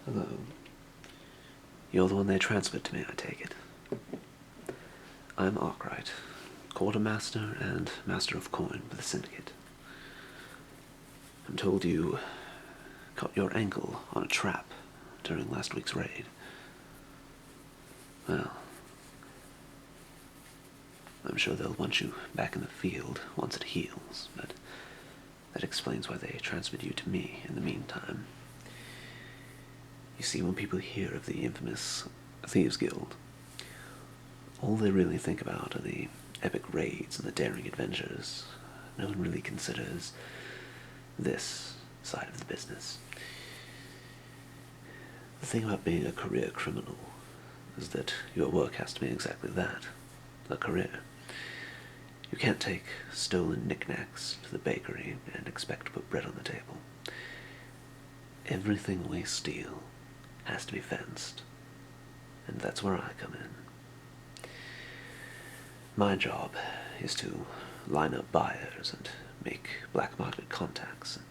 Hello. You're the one they transferred to me, I take it. I'm Arkwright, quartermaster and master of coin for the Syndicate. I'm told you caught your ankle on a trap during last week's raid. Well, I'm sure they'll want you back in the field once it heals, but that explains why they transferred you to me in the meantime. You see, when people hear of the infamous Thieves Guild, all they really think about are the epic raids and the daring adventures. No one really considers this side of the business. The thing about being a career criminal is that your work has to be exactly that, a career. You can't take stolen knickknacks to the bakery and expect to put bread on the table. Everything we steal has to be fenced, and that's where I come in. My job is to line up buyers and make black market contacts and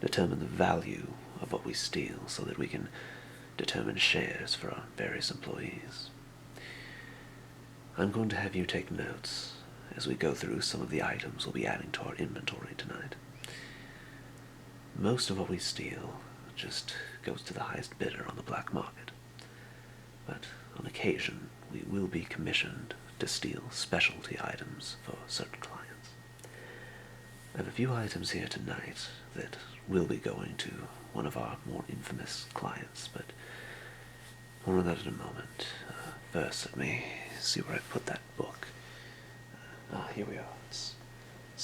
determine the value of what we steal so that we can determine shares for our various employees. I'm going to have you take notes as we go through some of the items we'll be adding to our inventory tonight. Most of what we steal just goes to the highest bidder on the black market, but on occasion we will be commissioned to steal specialty items for certain clients. I have a few items here tonight that will be going to one of our more infamous clients, but more on that in a moment. First, let me see where I put that book. Here we are. It's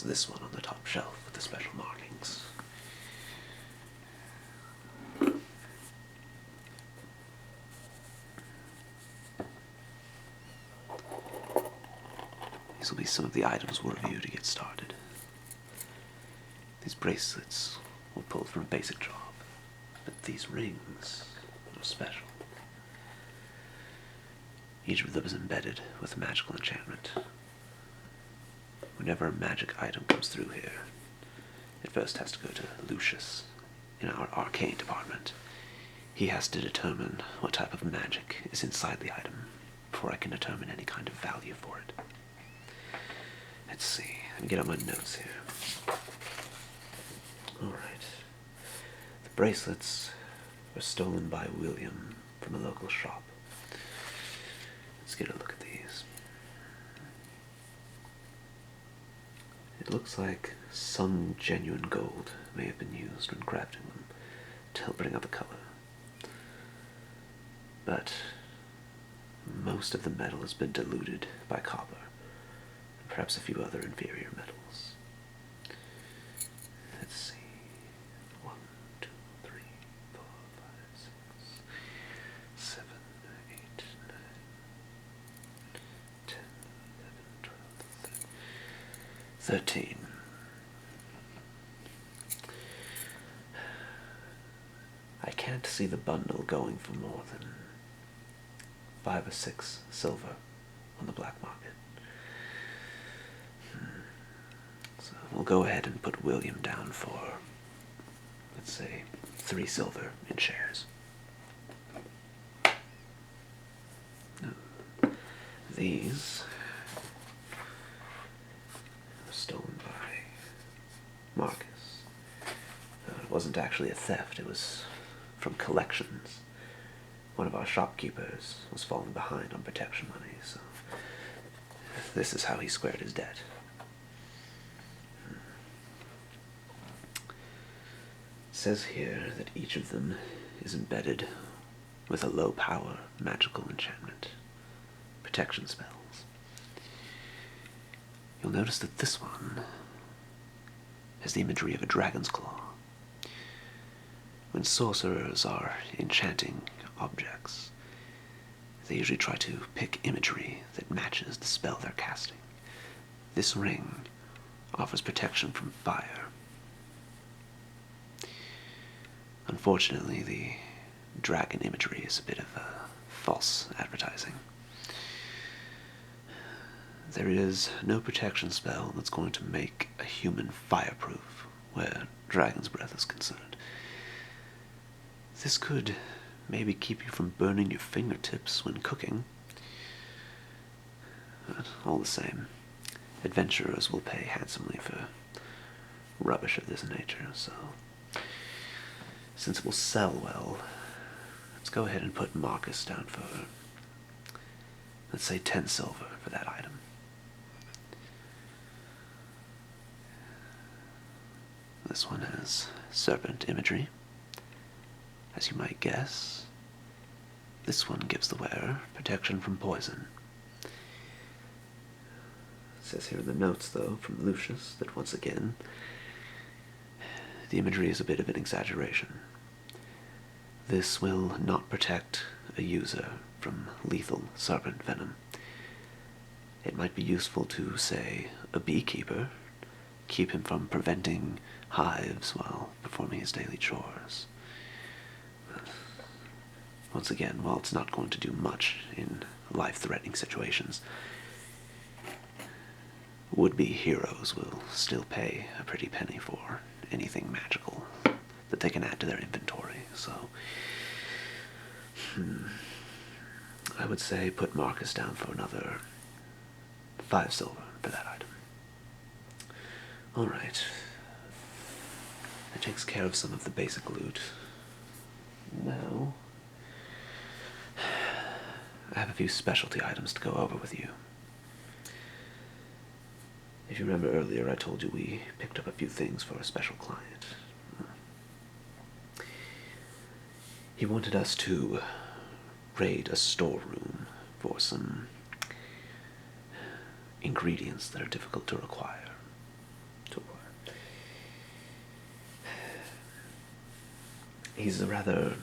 this one on the top shelf with the special markings. These will be some of the items we'll review to get started. These bracelets were pulled from a basic job, but these rings are special. Each of them is embedded with a magical enchantment. Whenever a magic item comes through here, it first has to go to Lucius in our arcane department. He has to determine what type of magic is inside the item before I can determine any kind of value for it. Let's see. Let me get out my notes here. Alright. The bracelets were stolen by William from a local shop. Let's get a look at these. It looks like some genuine gold may have been used when crafting them to help bring out the color. But most of the metal has been diluted by copper, and perhaps a few other inferior metals. Let's see. 1, 2, 3, 4, 5, 6, 7, 8, 9, 10, 11, 12, 13. I can't see the bundle going for more than 5 or 6 silver on the black market. So we'll go ahead and put William down for, let's say, 3 silver in shares. These were stolen by Marcus. It wasn't actually a theft, it was from collections. One of our shopkeepers was falling behind on protection money, so this is how he squared his debt. It says here that each of them is embedded with a low-power magical enchantment, protection spells. You'll notice that this one has the imagery of a dragon's claw. When sorcerers are enchanting objects, they usually try to pick imagery that matches the spell they're casting. This ring offers protection from fire. Unfortunately, the dragon imagery is a bit of false advertising. There is no protection spell that's going to make a human fireproof where dragon's breath is concerned. This could maybe keep you from burning your fingertips when cooking. But all the same, adventurers will pay handsomely for rubbish of this nature, so since it will sell well, let's go ahead and put Marcus down for, let's say 10 silver for that item. This one has serpent imagery. As you might guess, this one gives the wearer protection from poison. It says here in the notes, though, from Lucius, that once again, the imagery is a bit of an exaggeration. This will not protect a user from lethal serpent venom. It might be useful to, say, a beekeeper, keep him from preventing hives while performing his daily chores. Once again, while it's not going to do much in life-threatening situations, would-be heroes will still pay a pretty penny for anything magical that they can add to their inventory, so I would say put Marcus down for another 5 silver for that item. Alright. That takes care of some of the basic loot. Now, I have a few specialty items to go over with you. If you remember earlier, I told you we picked up a few things for a special client. He wanted us to raid a storeroom for some ingredients that are difficult to acquire. He's a rather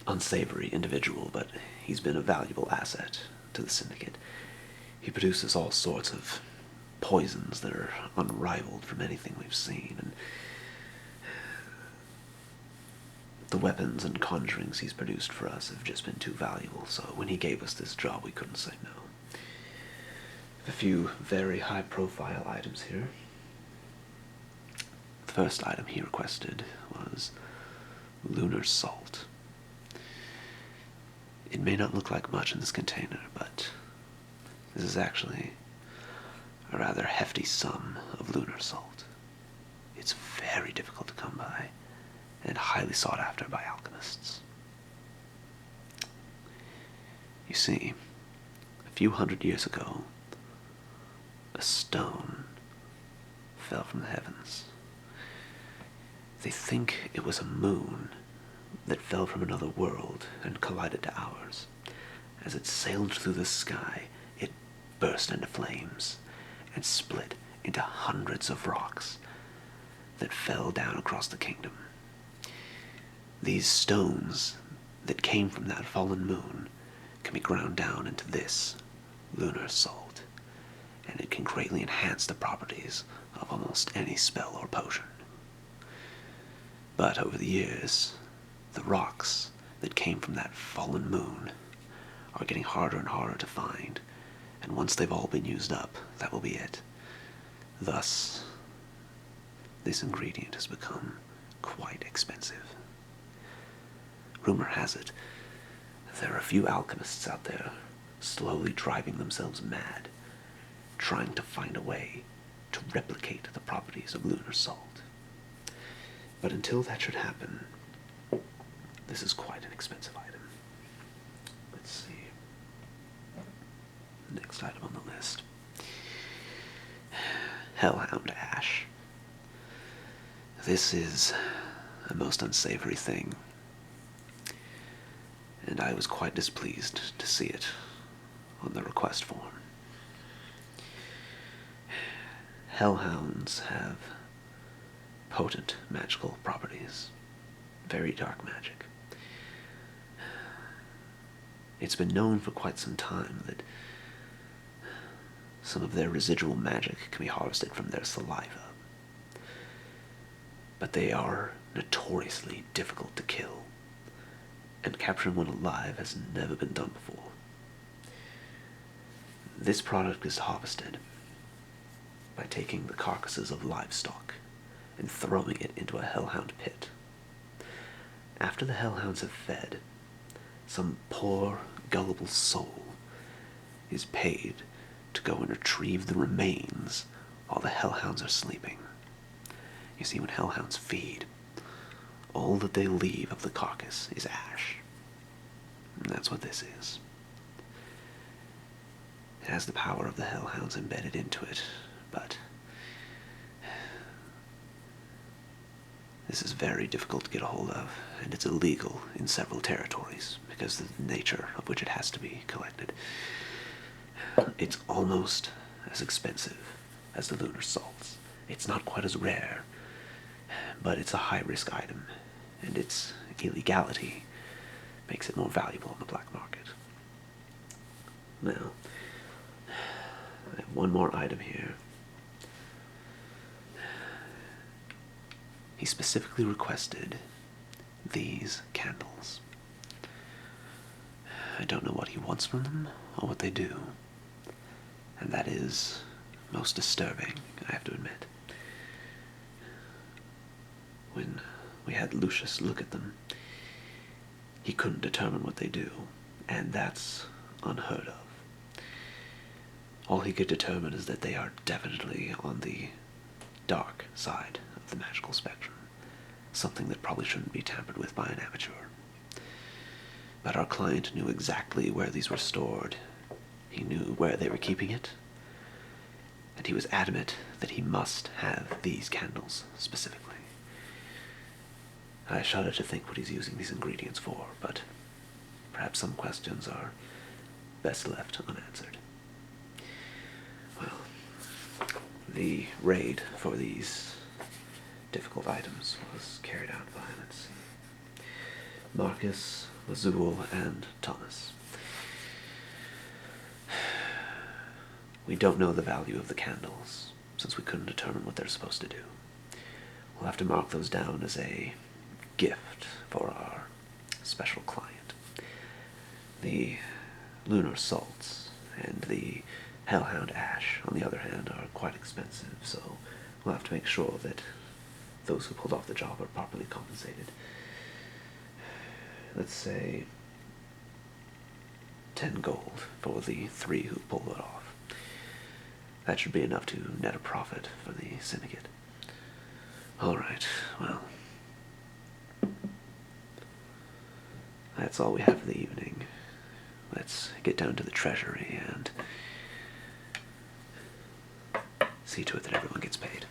unsavory individual, but he's been a valuable asset to the Syndicate. He produces all sorts of poisons that are unrivaled from anything we've seen, and the weapons and conjurings he's produced for us have just been too valuable, so when he gave us this job, we couldn't say no. A few very high-profile items here. The first item he requested was Lunar Salt. It may not look like much in this container, but this is actually a rather hefty sum of lunar salt. It's very difficult to come by, and highly sought after by alchemists. You see, a few hundred years ago, a stone fell from the heavens. They think it was a moon that fell from another world and collided to ours. As it sailed through the sky, it burst into flames and split into hundreds of rocks that fell down across the kingdom. These stones that came from that fallen moon can be ground down into this lunar salt, and it can greatly enhance the properties of almost any spell or potion. But over the years, the rocks that came from that fallen moon are getting harder and harder to find, and once they've all been used up, that will be it. Thus, this ingredient has become quite expensive. Rumor has it, there are a few alchemists out there slowly driving themselves mad, trying to find a way to replicate the properties of lunar salt. But until that should happen, this is quite an expensive item. Let's see. Next item on the list. Hellhound Ash. This is a most unsavory thing, and I was quite displeased to see it on the request form. Hellhounds have potent magical properties, very dark magic. It's been known for quite some time that some of their residual magic can be harvested from their saliva, but they are notoriously difficult to kill, and capturing one alive has never been done before. This product is harvested by taking the carcasses of livestock and throwing it into a hellhound pit. After the Hellhounds have fed, some poor, gullible soul is paid to go and retrieve the remains while the Hellhounds are sleeping. You see, when Hellhounds feed, all that they leave of the carcass is ash. And that's what this is. It has the power of the Hellhounds embedded into it, but this is very difficult to get a hold of, and it's illegal in several territories because of the nature of which it has to be collected. It's almost as expensive as the Lunar Salts. It's not quite as rare, but it's a high-risk item, and its illegality makes it more valuable on the black market. Now, I have one more item here. He specifically requested these candles. I don't know what he wants from them or what they do, and that is most disturbing, I have to admit. When we had Lucius look at them, he couldn't determine what they do, and that's unheard of. All he could determine is that they are definitely on the dark side of the magical spectrum, something that probably shouldn't be tampered with by an amateur. But our client knew exactly where these were stored. He knew where they were keeping it, and he was adamant that he must have these candles specifically. I shudder to think what he's using these ingredients for, but perhaps some questions are best left unanswered. Well, the raid for these difficult items was carried out by, let's see, Marcus, Lazul, and Thomas. We don't know the value of the candles, since we couldn't determine what they're supposed to do. We'll have to mark those down as a gift for our special client. The Lunar Salts and the Hellhound Ash, on the other hand, are quite expensive, so we'll have to make sure that those who pulled off the job are properly compensated. Let's say 10 gold for the 3 who pulled it off. That should be enough to net a profit for the syndicate. Alright, well, that's all we have for the evening. Let's get down to the treasury and see to it that everyone gets paid.